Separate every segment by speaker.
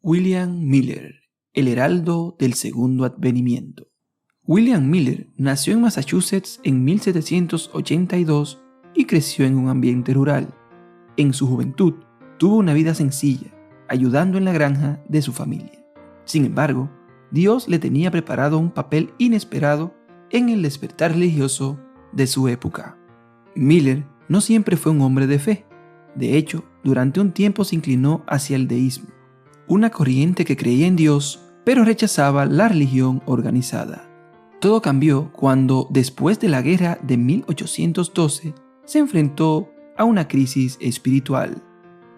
Speaker 1: William Miller, el heraldo del segundo advenimiento. William Miller nació en Massachusetts en 1782 y creció en un ambiente rural. En su juventud, tuvo una vida sencilla, ayudando en la granja de su familia. Sin embargo, Dios le tenía preparado un papel inesperado en el despertar religioso de su época. Miller no siempre fue un hombre de fe. De hecho, durante un tiempo se inclinó hacia el deísmo, una corriente que creía en Dios, pero rechazaba la religión organizada. Todo cambió cuando, después de la guerra de 1812, se enfrentó a una crisis espiritual.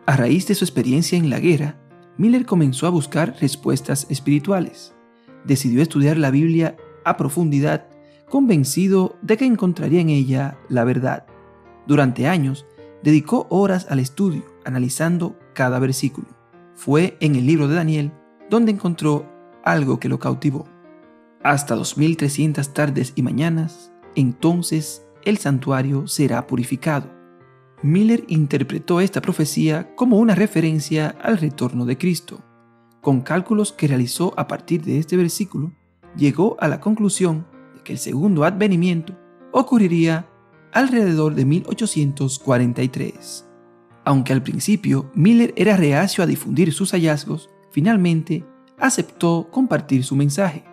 Speaker 1: A raíz de su experiencia en la guerra, Miller comenzó a buscar respuestas espirituales. Decidió estudiar la Biblia a profundidad, convencido de que encontraría en ella la verdad. Durante años, dedicó horas al estudio, analizando cada versículo. Fue en el libro de Daniel donde encontró algo que lo cautivó. Hasta 2300 tardes y mañanas, entonces el santuario será purificado. Miller interpretó esta profecía como una referencia al retorno de Cristo. Con cálculos que realizó a partir de este versículo, llegó a la conclusión de que el segundo advenimiento ocurriría alrededor de 1843. Aunque al principio Miller era reacio a difundir sus hallazgos, finalmente aceptó compartir su mensaje.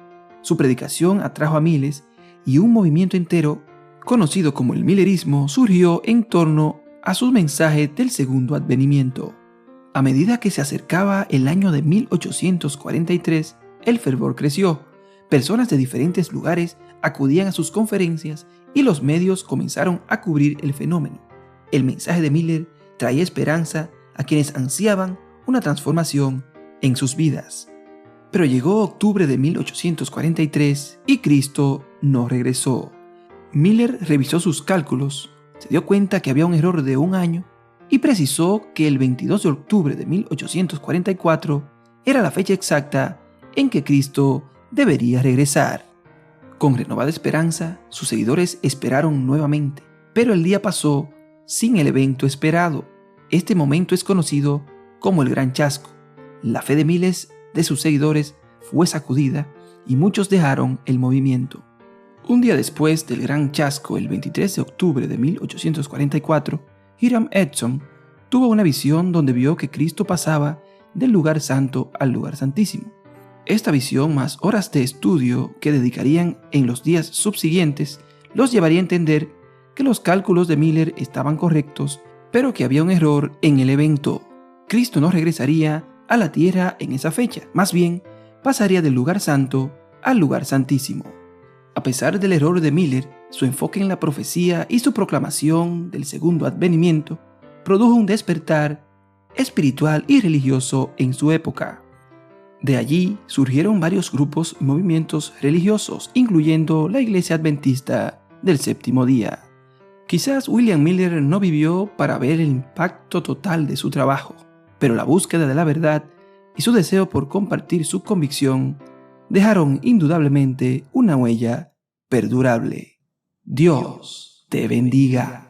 Speaker 1: Su predicación atrajo a miles y un movimiento entero, conocido como el millerismo, surgió en torno a sus mensajes del segundo advenimiento. A medida que se acercaba el año de 1843, el fervor creció. Personas de diferentes lugares acudían a sus conferencias y los medios comenzaron a cubrir el fenómeno. El mensaje de Miller traía esperanza a quienes ansiaban una transformación en sus vidas. Pero llegó octubre de 1843 y Cristo no regresó. Miller revisó sus cálculos, se dio cuenta que había un error de un año y precisó que el 22 de octubre de 1844 era la fecha exacta en que Cristo debería regresar. Con renovada esperanza, sus seguidores esperaron nuevamente, pero el día pasó sin el evento esperado. Este momento es conocido como el Gran Chasco. La fe de miles de sus seguidores fue sacudida y muchos dejaron el movimiento. Un día después del Gran Chasco, el 23 de octubre de 1844, Hiram Edson tuvo una visión donde vio que Cristo pasaba del lugar santo al lugar santísimo. Esta visión, más horas de estudio que dedicarían en los días subsiguientes, los llevaría a entender que los cálculos de Miller estaban correctos, pero que había un error en el evento. Cristo no regresaría a la tierra en esa fecha, más bien pasaría del lugar santo al lugar santísimo. A pesar del error de Miller, su enfoque en la profecía y su proclamación del segundo advenimiento produjo un despertar espiritual y religioso en su época. De allí surgieron varios grupos y movimientos religiosos, incluyendo la Iglesia Adventista del Séptimo Día. Quizás William Miller no vivió para ver el impacto total de su trabajo, pero la búsqueda de la verdad y su deseo por compartir su convicción dejaron indudablemente una huella perdurable. Dios te bendiga.